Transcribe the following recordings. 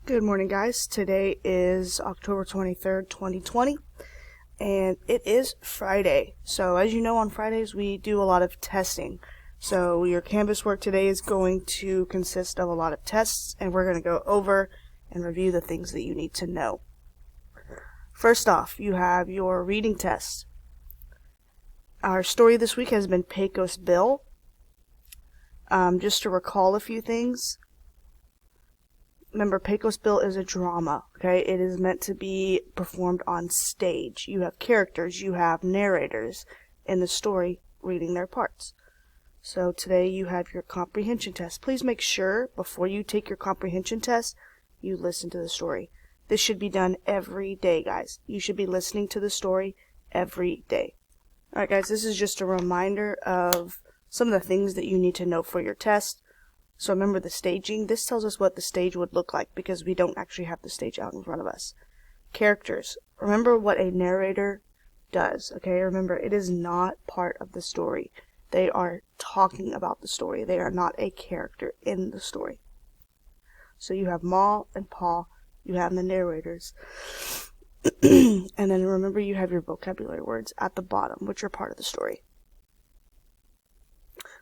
Good morning, guys. Today is October 23rd, 2020, and it is Friday. So as you know, on Fridays we do a lot of testing. So your Canvas work today is going to consist of a lot of tests, and we're going to go over and review the things that you need to know. First off, you have your reading test. Our story this week has been Pecos Bill. Just to recall a few things. Remember, Pecos Bill is a drama, okay? It is meant to be performed on stage. You have characters, you have narrators in the story reading their parts. So today you have your comprehension test. Please make sure before you take your comprehension test, you listen to the story. This should be done every day, guys. You should be listening to the story every day. Alright, guys, this is just a reminder of some of the things that you need to know for your test. So remember the staging. This tells us what the stage would look like because we don't actually have the stage out in front of us. Characters. Remember what a narrator does, okay? Remember, it is not part of the story. They are talking about the story. They are not a character in the story. So you have Ma and Pa. You have the narrators. And then remember you have your vocabulary words at the bottom, which are part of the story.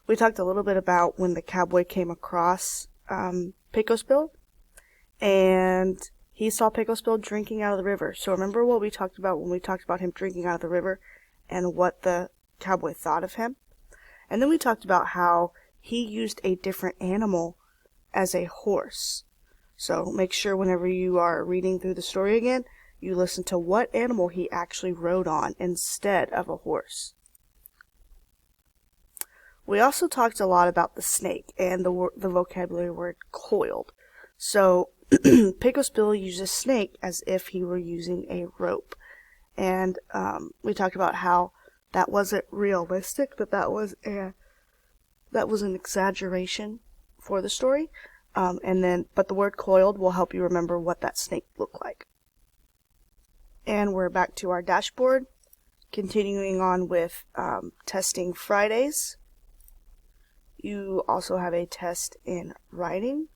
We talked a little bit about when the cowboy came across Pecos Bill, and he saw Pecos Bill drinking out of the river. So remember what we talked about when we talked about him drinking out of the river and what the cowboy thought of him? And then we talked about how he used a different animal as a horse. So make sure whenever you are reading through the story again, you listen to what animal he actually rode on instead of a horse. We also talked a lot about the snake and the vocabulary word coiled. So Pecos Bill uses snake as if he were using a rope. And we talked about how that wasn't realistic, that was an exaggeration for the story. But the word coiled will help you remember what that snake looked like. And we're back to our dashboard, continuing on with testing Fridays. You also have a test in writing.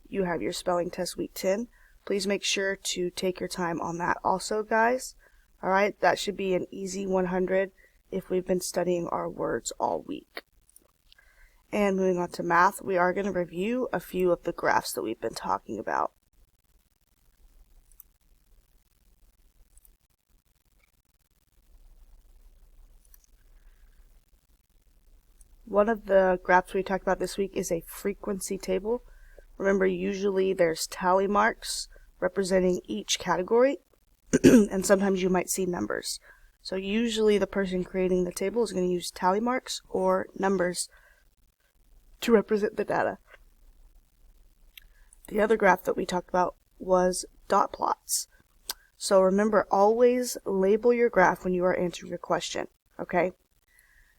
You have your spelling test week 10. Please make sure to take your time on that also, guys. Alright, that should be an easy 100 if we've been studying our words all week. And moving on to math, we are going to review a few of the graphs that we've been talking about. One of the graphs we talked about this week is a frequency table. Remember, usually there's tally marks representing each category, and sometimes you might see numbers. So usually the person creating the table is going to use tally marks or numbers to represent the data. The other graph that we talked about was dot plots. So remember, always label your graph when you are answering a question, okay?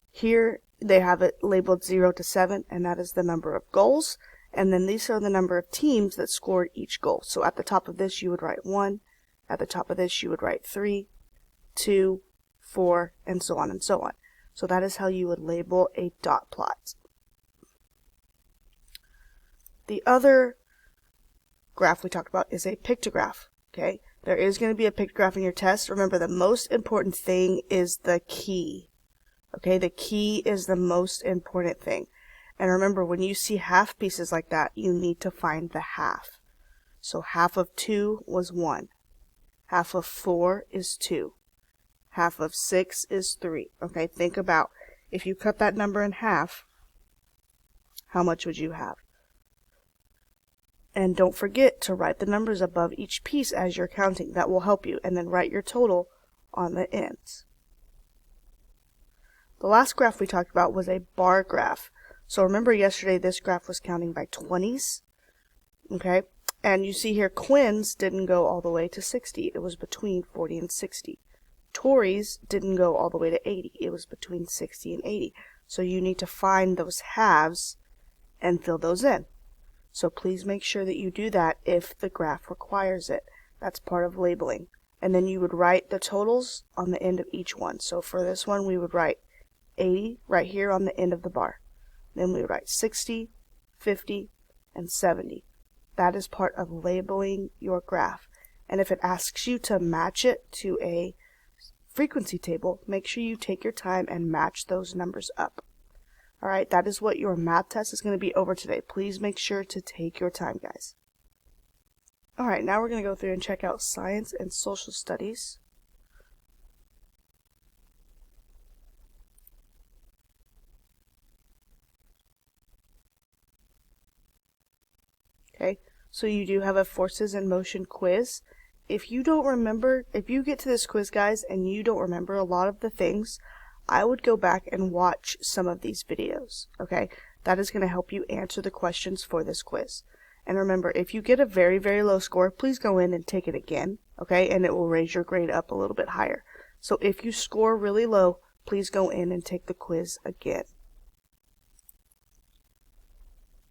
Here they have it labeled 0 to 7, and that is the number of goals. And then these are the number of teams that scored each goal. So at the top of this, you would write 1. At the top of this, you would write 3, 2, 4, and so on and so on. So that is how you would label a dot plot. The other graph we talked about is a pictograph. Okay, there is going to be a pictograph in your test. Remember, the most important thing is the key. Okay, the key is the most important thing. And remember, when you see half pieces like that, you need to find the half. So half of 2 was 1. Half of 4 is 2. Half of 6 is 3. Okay, think about if you cut that number in half, how much would you have? And don't forget to write the numbers above each piece as you're counting. That will help you. And then write your total on the ends. The last graph we talked about was a bar graph. So remember yesterday this graph was counting by 20s. Okay? And you see here Quinn's didn't go all the way to 60. It was between 40 and 60. Tori's didn't go all the way to 80. It was between 60 and 80. So you need to find those halves and fill those in. So please make sure that you do that if the graph requires it. That's part of labeling. And then you would write the totals on the end of each one. So for this one, we would write 80 right here on the end of the bar. Then we would write 60, 50, and 70. that is part of labeling your graph. And if it asks you to match it to a frequency table, make sure you take your time and match those numbers up. Alright, that is what your math test is going to be over today. Please make sure to take your time, guys. Alright, now we're going to go through and check out science and social studies. Okay, so you do have a forces in motion quiz. If you don't remember, if you get to this quiz, guys, and you don't remember a lot of the things, I would go back and watch some of these videos, okay? That is going to help you answer the questions for this quiz. And remember, if you get a very, very low score, please go in and take it again, okay? And it will raise your grade up a little bit higher. So if you score really low, please go in and take the quiz again.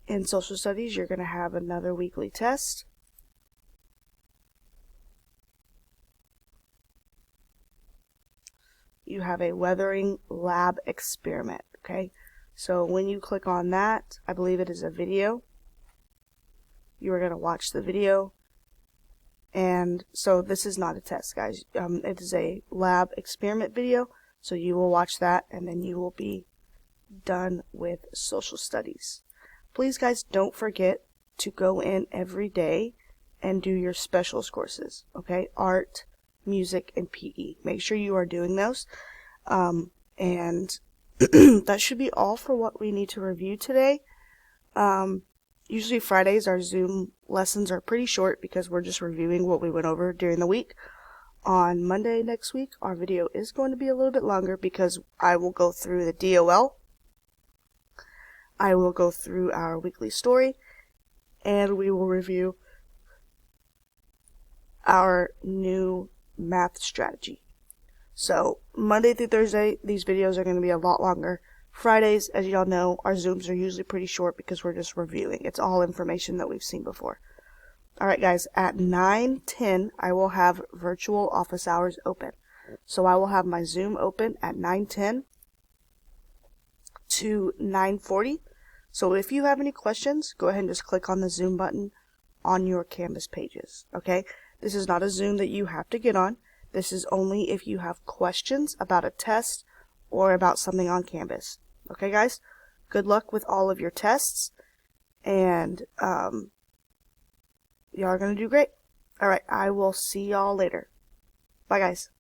In social studies, you're going to have another weekly test. You have a weathering lab experiment, okay? So when you click on that, I believe it is a video. You are going to watch the video. And so this is not a test, guys. It is a lab experiment video. So you will watch that and then you will be done with social studies. Please, guys, don't forget to go in every day and do your specials courses, okay? Art, music, and PE. Make sure you are doing those. And that should be all for what we need to review today. Usually Fridays our Zoom lessons are pretty short because we're just reviewing what we went over during the week. On Monday next week, our video is going to be a little bit longer because I will go through the DOL. I will go through our weekly story, and we will review our new math strategy. So Monday through Thursday, these videos are going to be a lot longer. Fridays, as y'all know, our Zooms are usually pretty short because we're just reviewing. It's all information that we've seen before. Alright guys, at 9:10, I will have virtual office hours open. So I will have my Zoom open at 9:10 to 9:40. So if you have any questions, go ahead and just click on the Zoom button on your Canvas pages, okay? This is not a Zoom that you have to get on. This is only if you have questions about a test or about something on Canvas. Okay, guys? Good luck with all of your tests, and y'all are going to do great. Alright, I will see y'all later. Bye, guys.